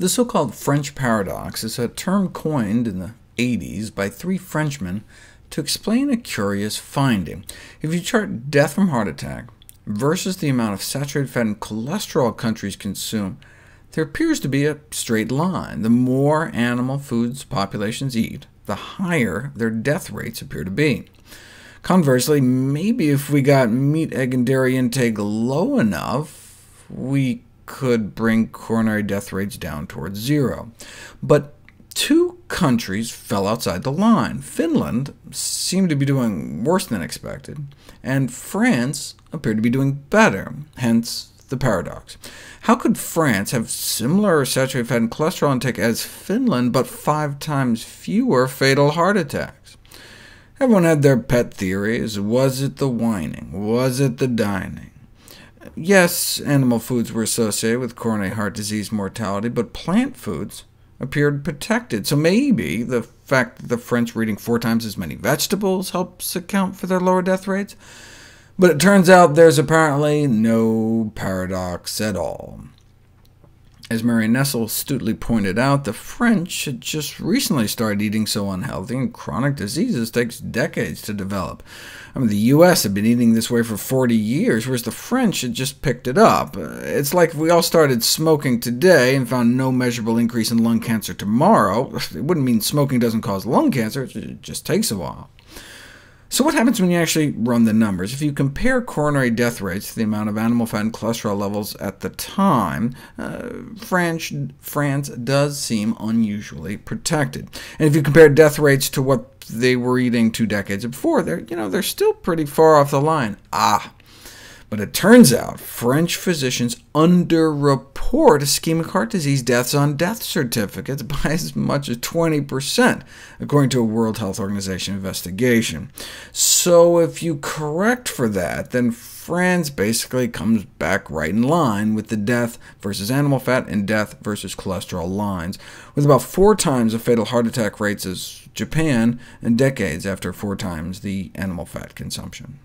The so-called French paradox is a term coined in the 80s by three Frenchmen to explain a curious finding. If you chart death from heart attack versus the amount of saturated fat and cholesterol countries consume, there appears to be a straight line. The more animal foods populations eat, the higher their death rates appear to be. Conversely, maybe if we got meat, egg, and dairy intake low enough, we could bring coronary death rates down towards zero. But two countries fell outside the line. Finland seemed to be doing worse than expected, and France appeared to be doing better, hence the paradox. How could France have similar saturated fat and cholesterol intake as Finland, but 5 times fewer fatal heart attacks? Everyone had their pet theories. Was it the whining? Was it the dining? Yes, animal foods were associated with coronary heart disease mortality, but plant foods appeared protected. So maybe the fact that the French were eating 4 times as many vegetables helps account for their lower death rates. But it turns out there's apparently no paradox at all. As Mary Nessel astutely pointed out, the French had just recently started eating so unhealthy, and chronic diseases takes decades to develop. I mean, the U.S. had been eating this way for 40 years, whereas the French had just picked it up. It's like if we all started smoking today and found no measurable increase in lung cancer tomorrow. It wouldn't mean smoking doesn't cause lung cancer, it just takes a while. So what happens when you actually run the numbers? If you compare coronary death rates to the amount of animal fat and cholesterol levels at the time, France does seem unusually protected. And if you compare death rates to what they were eating 2 decades before, they're still pretty far off the line. But it turns out French physicians underreport ischemic heart disease deaths on death certificates by as much as 20%, according to a World Health Organization investigation. So if you correct for that, then France basically comes back right in line with the death versus animal fat and death versus cholesterol lines, with about 4 times the fatal heart attack rates as Japan, and decades after 4 times the animal fat consumption.